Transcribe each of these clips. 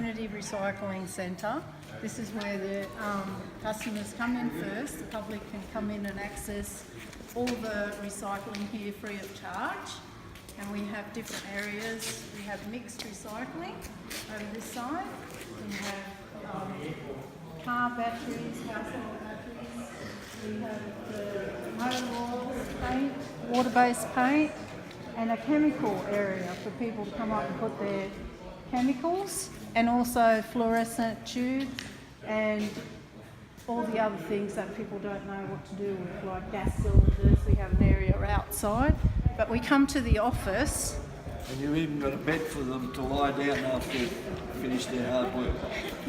community recycling centre. This is where the customers come in first. The public can come in and access all the recycling here free of charge. And we have different areas. We have mixed recycling over this side. We have car batteries, household batteries. We have the motor oils, paint, water-based paint, and a chemical area for people to come up and put their chemicals, and also fluorescent tubes and all the other things that people don't know what to do with, like gas cylinders. We have an area outside, but we come to the office. And you even got a bed for them to lie down after they've finished their hard work.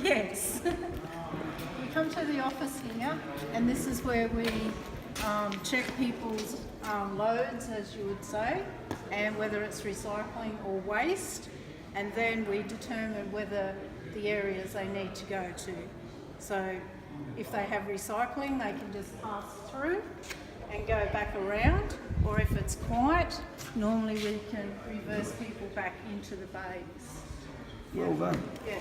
Yes. We come to the office here, and this is where we check people's loads, as you would say, and whether it's recycling or waste, and then we determine whether the areas they need to go to. So if they have recycling, they can just pass through and go back around, or if it's quiet, normally we can reverse people back into the bays. Well done. Yeah.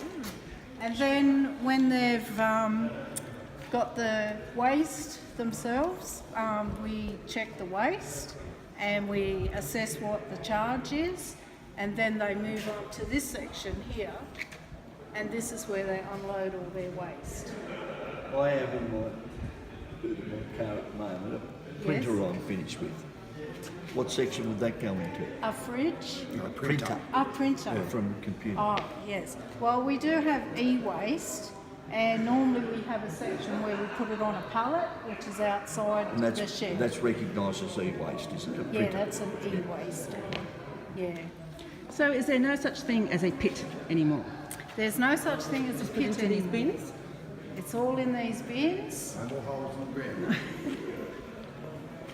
And then when they've got the waste themselves, we check the waste and we assess what the charge is, and then they move on to this section here, and this is where they unload all their waste. I have in my car at the moment a printer I'm finished with. What section would that go into? A fridge. A printer. A printer. Yeah, from a computer. Oh, yes. Well, we do have e-waste, and normally we have a section where we put it on a pallet, which is outside And the shed. that's recognised as e-waste, isn't it? A Yeah, printer. that's an e-waste. Yeah. So is there no such thing as a pit anymore? There's no such thing as a Put pit into these anymore. bins? It's all in these bins. No more holes in the ground.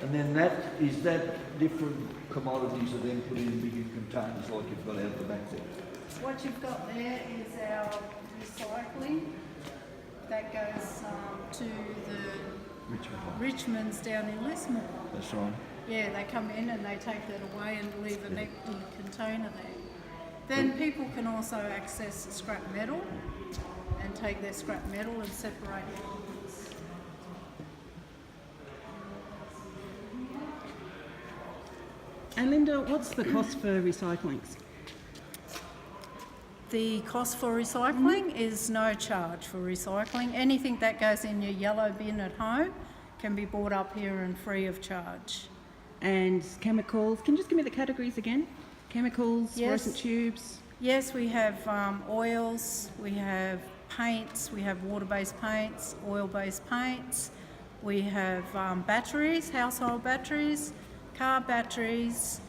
And then is that different commodities are then put in bigger containers like you've got out the back there? What you've got there is our recycling that goes to the Richmonds down in Lismore. That's right. Yeah, they come in and they take that away and leave an empty container there. Then people can also access the scrap metal and take their scrap metal and separate it. And Linda, what's the cost for recyclings? The cost for recycling is no charge for recycling. Anything that goes in your yellow bin at home can be brought up here and free of charge. And chemicals, can you just give me the categories again? Chemicals, Yes. fluorescent tubes. Yes, we have oils, we have paints, we have water-based paints, oil-based paints, we have batteries, household batteries, car batteries,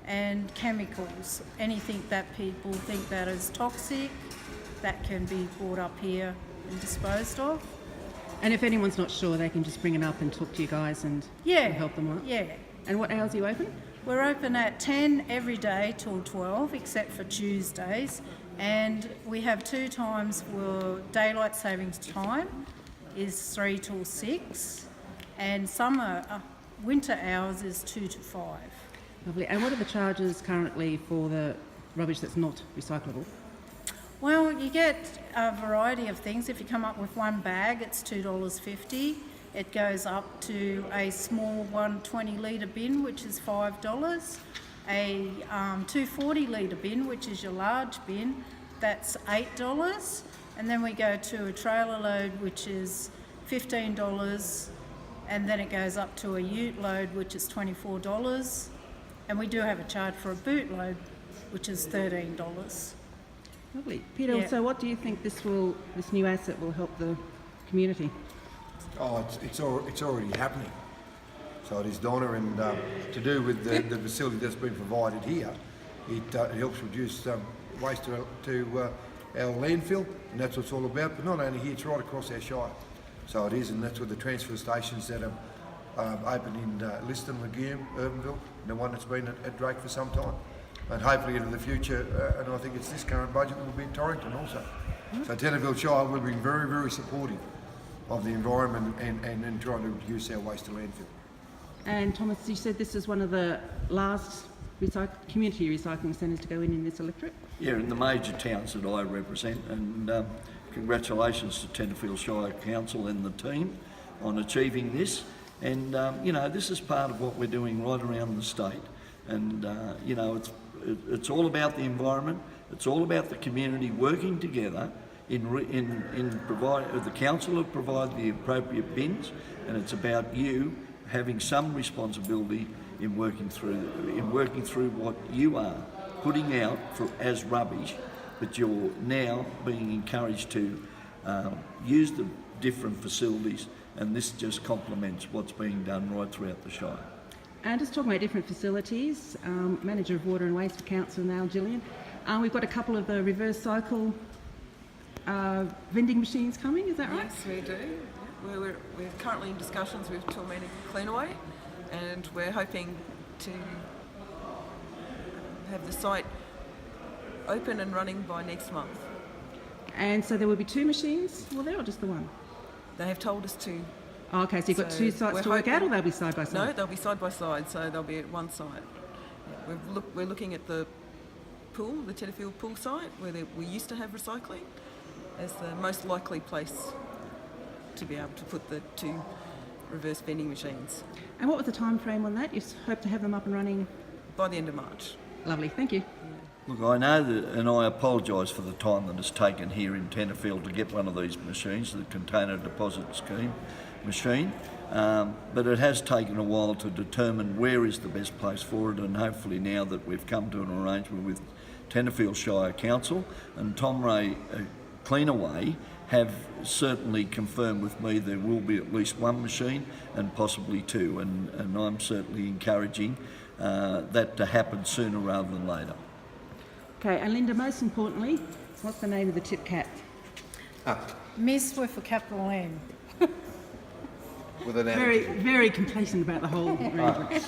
and chemicals. Anything that people think that is toxic, that can be brought up here and disposed of. And if anyone's not sure, they can just bring it up and talk to you guys and Yeah, you'll help them out. yeah. And what hours are you open? We're open at 10 every day till 12, except for Tuesdays. And we have 2 times for daylight savings time is 3 till 6. And summer, winter hours is 2 to 5. Lovely. And what are the charges currently for the rubbish that's not recyclable? Well, you get a variety of things. If you come up with one bag, it's $2.50. It goes up to a small 120 litre bin, which is $5. A 240 litre bin, which is your large bin, that's $8. And then we go to a trailer load, which is $15. And then it goes up to a ute load, which is $24. And we do have a charge for a boot load, which is $13. Lovely. Peter, Yeah. so what do you think this new asset will help the community? Oh, it's already happening. So it is, Donna, and to do with the facility that's been provided here, it helps reduce waste to our landfill, and that's what it's all about. But not only here, it's right across our shire. So it is, and that's with the transfer stations that have opened in Liston, Legume, Urbanville, and the one that's been at Drake for some time. And hopefully into the future, and I think it's this current budget, will be in Torrington also. So Tenterfield Shire will be very, very supportive of the environment and trying to reduce our waste to landfill. And Thomas, you said this is one of the last community recycling centres to go in this electorate? Yeah, in the major towns that I represent, and congratulations to Tenterfield Shire Council and the team on achieving this. And you know, this is part of what we're doing right around the state. And you know, it's all about the environment. It's all about the community working together in provide. The council have provided the appropriate bins, and it's about you having some responsibility in working through what you are putting out as rubbish, but you're now being encouraged to use the different facilities, and this just complements what's being done right throughout the Shire. And just talking about different facilities, Manager of Water and Waste for Council now, Gillian. We've got a couple of the reverse cycle vending machines coming, is that right? Yes, we do. We're currently in discussions with Tormenta Cleanaway, and we're hoping to have the site open and running by next month. And so there will be 2 machines, will there, or just the one? They have told us to. Oh, okay, so you've got So 2 sites we're to work out, or hoping- they'll be side by side? No, they'll be side by side, so they'll be at one site. We're looking at the pool, the Tenterfield pool site, where we used to have recycling, as the most likely place to be able to put the 2 reverse vending machines And what was the time frame on that? You hope to have them up and running? by the end of March. Lovely, thank you. Look, I know that, and I apologise for the time that it's taken here in Tenterfield to get one of these machines, the container deposit scheme machine, but it has taken a while to determine where is the best place for it, and hopefully now that we've come to an arrangement with Tenterfield Shire Council and Tom Ray Cleanaway have certainly confirmed with me there will be at least 1 machine and possibly 2, and I'm certainly encouraging that to happen sooner rather than later. Okay, and Linda, most importantly, what's the name of the tip cat? Miss with a capital M. With an Very, attitude. very complacent about the whole arrangement.